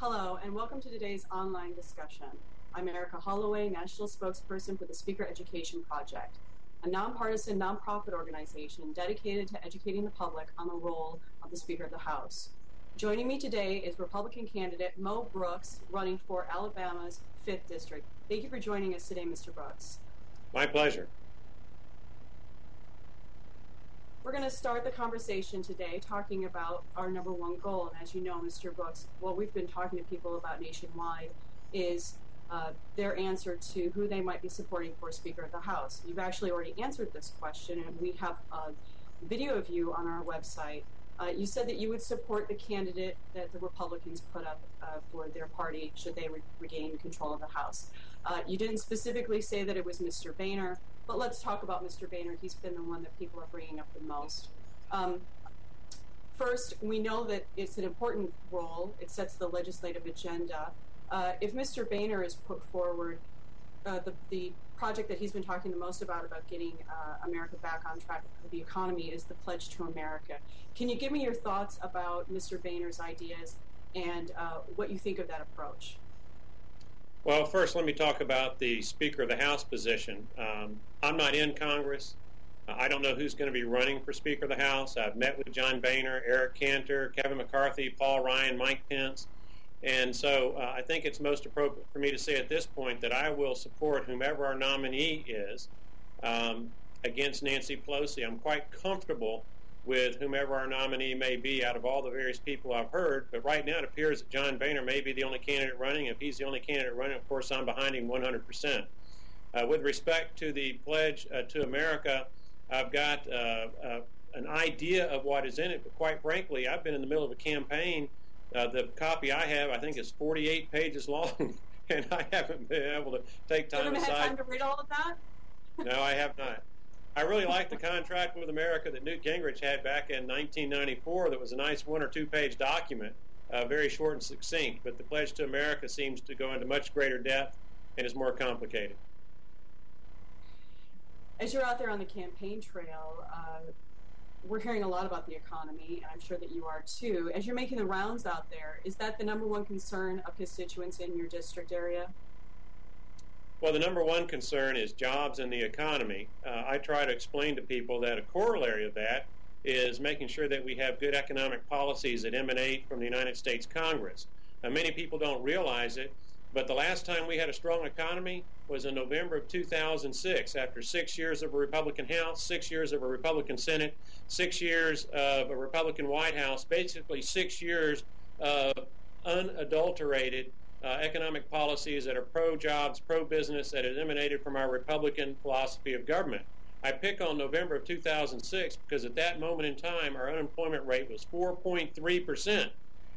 Hello, and welcome to today's online discussion. I'm Erica Holloway, National Spokesperson for the Speaker Education Project, a nonpartisan nonprofit organization dedicated to educating the public on the role of the Speaker of the House. Joining me today is Republican candidate Mo Brooks, running for Alabama's 5th District. Thank you for joining us today, Mr. Brooks. My pleasure. We're going to start the conversation today talking about our number one goal. And as you know, Mr. Brooks, what we've been talking to people about nationwide is their answer to who they might be supporting for Speaker of the House. You've actually already answered this question, and we have a video of you on our website. You said that you would support the candidate that the Republicans put up for their party should they regain control of the House. You didn't specifically say that it was Mr. Boehner, but let's talk about Mr. Boehner. He's been the one that people are bringing up the most. First, we know that it's an important role. It sets the legislative agenda. If Mr. Boehner is put forward, the project that he's been talking the most about getting America back on track with the economy is the Pledge to America. Can you give me your thoughts about Mr. Boehner's ideas and what you think of that approach? Well, first, let me talk about the Speaker of the House position. I'm not in Congress. I don't know who's going to be running for Speaker of the House. I've met with John Boehner, Eric Cantor, Kevin McCarthy, Paul Ryan, Mike Pence. And so I think it's most appropriate for me to say at this point that I will support whomever our nominee is against Nancy Pelosi. I'm quite comfortable with whomever our nominee may be out of all the various people I've heard. But right now it appears that John Boehner may be the only candidate running. If he's the only candidate running, of course, I'm behind him 100%. With respect to the Pledge to America, I've got an idea of what is in it. But quite frankly, I've been in the middle of a campaign. The copy I have, I think, is 48 pages long, and I haven't been able to take time aside. You haven't had time to read all of that? No, I have not. I really like the contract with America that Newt Gingrich had back in 1994 that was a nice 1 or 2 page document, very short and succinct, but the Pledge to America seems to go into much greater depth and is more complicated. As you're out there on the campaign trail, we're hearing a lot about the economy, and I'm sure that you are too. As you're making the rounds out there, is that the number one concern of constituents in your district area? Well, the number one concern is jobs and the economy. I try to explain to people that a corollary of that is making sure that we have good economic policies that emanate from the United States Congress. Now, many people don't realize it, but the last time we had a strong economy was in November of 2006, after 6 years of a Republican House, 6 years of a Republican Senate, 6 years of a Republican White House, basically 6 years of unadulterated economic policies that are pro-jobs, pro-business, that has emanated from our Republican philosophy of government. I pick on November of 2006 because at that moment in time, our unemployment rate was 4.3%.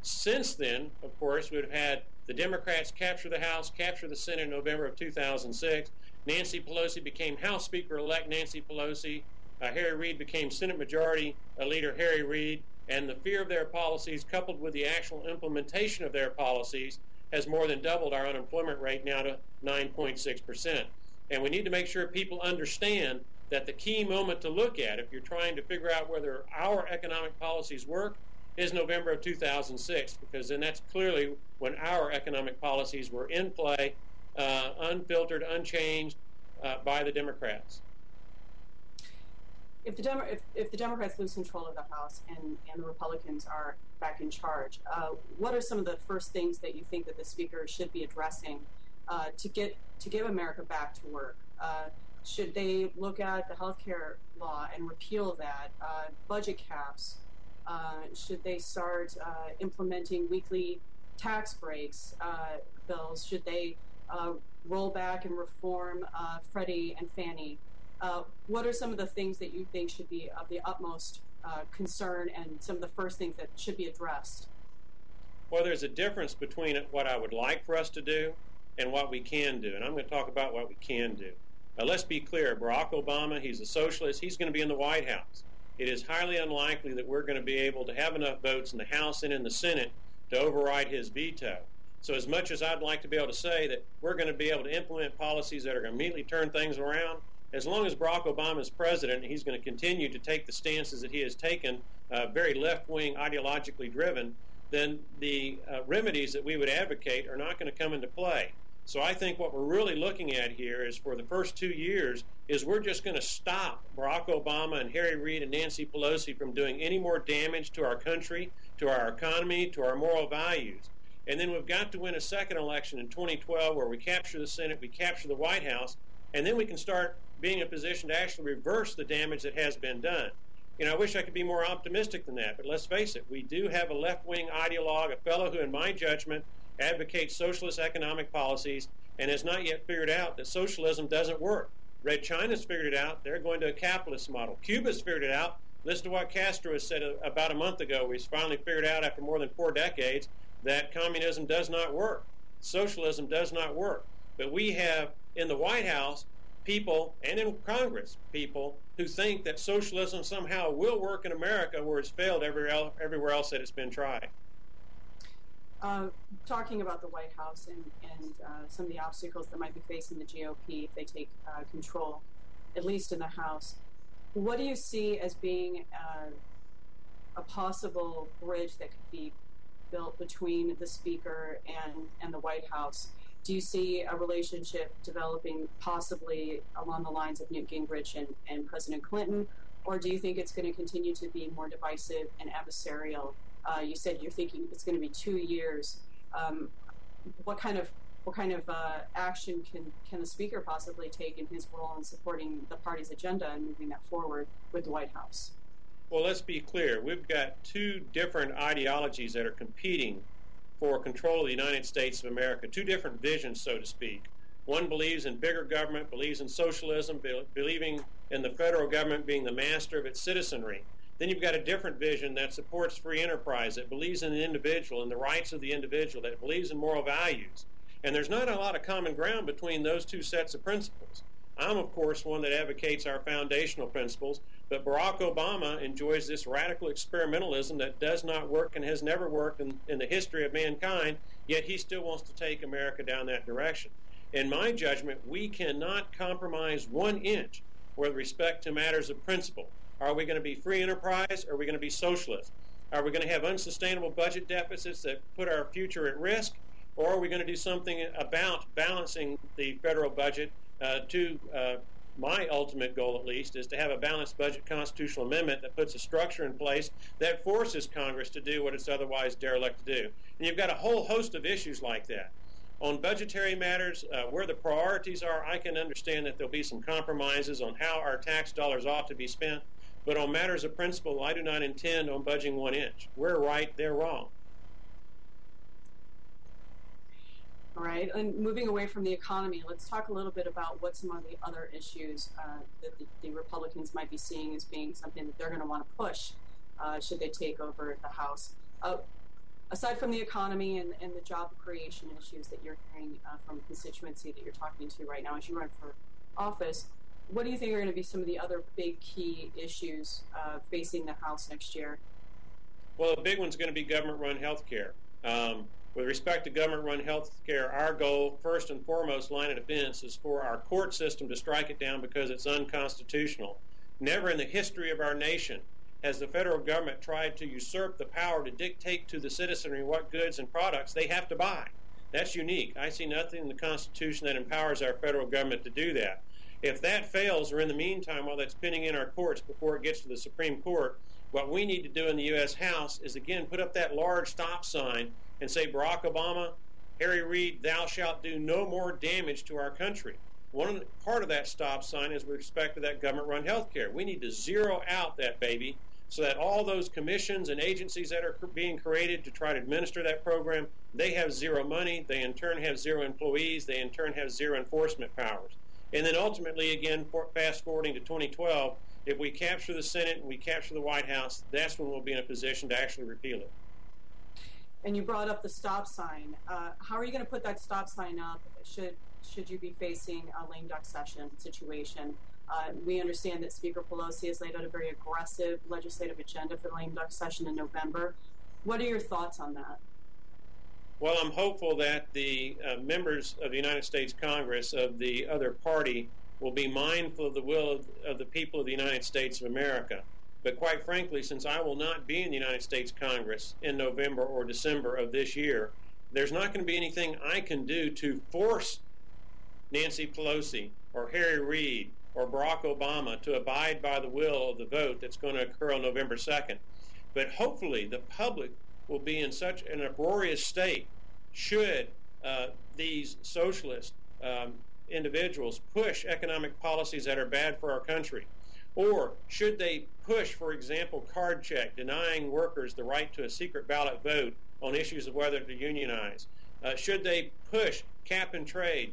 Since then, of course, we've had the Democrats capture the House, capture the Senate in November of 2006. Nancy Pelosi became House Speaker-elect Nancy Pelosi. Harry Reid became Senate Majority Leader Harry Reid. And the fear of their policies, coupled with the actual implementation of their policies, has more than doubled our unemployment rate now to 9.6%. And we need to make sure people understand that the key moment to look at, if you're trying to figure out whether our economic policies work, is November of 2006, because then that's clearly when our economic policies were in play, unfiltered, unchanged by the Democrats. If the Democrats lose control of the House and the Republicans are back in charge, what are some of the first things that you think that the Speaker should be addressing to give America back to work? Should they look at the health care law and repeal that? Budget caps? Should they start implementing weekly tax breaks bills? Should they roll back and reform Freddie and Fannie? What are some of the things that you think should be of the utmost concern and some of the first things that should be addressed? Well, there's a difference between what I would like for us to do and what we can do, and I'm going to talk about what we can do. Let's be clear, Barack Obama, he's a socialist, he's going to be in the White House. It is highly unlikely that we're going to be able to have enough votes in the House and in the Senate to override his veto. So as much as I'd like to be able to say that we're going to be able to implement policies that are going to immediately turn things around, as long as Barack Obama is president, he's going to continue to take the stances that he has taken, very left-wing, ideologically driven, then the remedies that we would advocate are not going to come into play. So I think what we're really looking at here is for the first 2 years is we're just going to stop Barack Obama and Harry Reid and Nancy Pelosi from doing any more damage to our country, to our economy, to our moral values. And then we've got to win a second election in 2012 where we capture the Senate, we capture the White House, and then we can start being in a position to actually reverse the damage that has been done. You know, I wish I could be more optimistic than that, but let's face it, we do have a left-wing ideologue, a fellow who, in my judgment, advocates socialist economic policies and has not yet figured out that socialism doesn't work. Red China's figured it out. They're going to a capitalist model. Cuba's figured it out. Listen to what Castro has said about a month ago. He's finally figured out after more than 4 decades that communism does not work. Socialism does not work. But we have in the White House people, and in Congress people, who think that socialism somehow will work in America where it's failed everywhere else that it's been tried. Talking about the White House and some of the obstacles that might be facing the GOP if they take control, at least in the House, what do you see as being a possible bridge that could be built between the Speaker and the White House? Do you see a relationship developing possibly along the lines of Newt Gingrich and President Clinton, or do you think it's going to continue to be more divisive and adversarial? You said you're thinking it's going to be 2 years. What kind of action can the Speaker possibly take in his role in supporting the party's agenda and moving that forward with the White House? Well, let's be clear. We've got 2 different ideologies that are competing for control of the United States of America, 2 different visions, so to speak. One believes in bigger government, believes in socialism, believing in the federal government being the master of its citizenry. Then you've got a different vision that supports free enterprise, that believes in the individual and the rights of the individual, that believes in moral values. And there's not a lot of common ground between those 2 sets of principles. I'm, of course, one that advocates our foundational principles, but Barack Obama enjoys this radical experimentalism that does not work and has never worked in the history of mankind, yet he still wants to take America down that direction. In my judgment, we cannot compromise 1 inch with respect to matters of principle. Are we going to be free enterprise, or are we going to be socialist? Are we going to have unsustainable budget deficits that put our future at risk, or are we going to do something about balancing the federal budget to my ultimate goal, at least, is to have a balanced budget constitutional amendment that puts a structure in place that forces Congress to do what it's otherwise derelict to do. And you've got a whole host of issues like that. On budgetary matters, where the priorities are, I can understand that there'll be some compromises on how our tax dollars ought to be spent. But on matters of principle, I do not intend on budging 1 inch. We're right, they're wrong. All right, and moving away from the economy, let's talk a little bit about what some of the other issues that the Republicans might be seeing as being something that they're going to want to push should they take over the House. Aside from the economy and the job creation issues that you're hearing from a constituency that you're talking to right now as you run for office, what do you think are going to be some of the other big key issues facing the House next year? Well, the big one's going to be government-run health care. With respect to government-run health care, our goal, first and foremost, line of defense, is for our court system to strike it down because it's unconstitutional. Never in the history of our nation has the federal government tried to usurp the power to dictate to the citizenry what goods and products they have to buy. That's unique. I see nothing in the Constitution that empowers our federal government to do that. If that fails, or in the meantime, while that's pending in our courts before it gets to the Supreme Court, what we need to do in the U.S. House is, again, put up that large stop sign and say, Barack Obama, Harry Reid, thou shalt do no more damage to our country. One part of that stop sign is with respect to that government-run health care. We need to zero out that baby so that all those commissions and agencies that are being created to try to administer that program, they have zero money, they in turn have zero employees, they in turn have zero enforcement powers. And then ultimately, again, fast-forwarding to 2012, if we capture the Senate and we capture the White House, that's when we'll be in a position to actually repeal it. And you brought up the stop sign. How are you going to put that stop sign up should you be facing a lame duck session situation? We understand that Speaker Pelosi has laid out a very aggressive legislative agenda for the lame duck session in November. What are your thoughts on that? Well, I'm hopeful that the members of the United States Congress of the other party will be mindful of the will of the people of the United States of America. But quite frankly, since I will not be in the United States Congress in November or December of this year, there's not going to be anything I can do to force Nancy Pelosi or Harry Reid or Barack Obama to abide by the will of the vote that's going to occur on November 2nd. But hopefully the public will be in such an uproarious state should these socialist individuals push economic policies that are bad for our country. Or should they push, for example, card check, denying workers the right to a secret ballot vote on issues of whether to unionize? Should they push cap and trade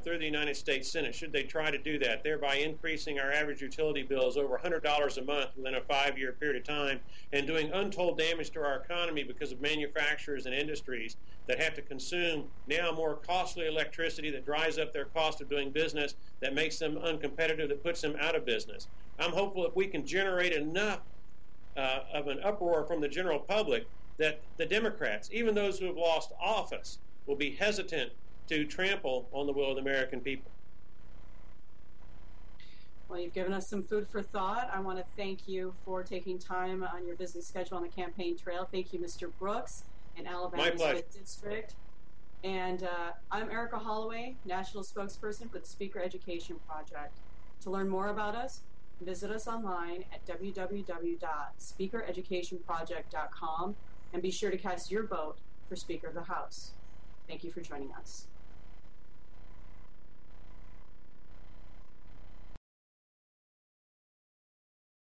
through the United States Senate? Should they try to do that, thereby increasing our average utility bills over $100 a month within a 5-year period of time and doing untold damage to our economy because of manufacturers and industries that have to consume now more costly electricity that drives up their cost of doing business, that makes them uncompetitive, that puts them out of business? I'm hopeful if we can generate enough of an uproar from the general public that the Democrats, even those who have lost office, will be hesitant to trample on the will of the American people. Well, you've given us some food for thought. I want to thank you for taking time on your busy schedule on the campaign trail. Thank you, Mr. Brooks, in Alabama's 5th District. And I'm Erica Holloway, National Spokesperson for the Speaker Education Project. To learn more about us, visit us online at www.speakereducationproject.com and be sure to cast your vote for Speaker of the House. Thank you for joining us.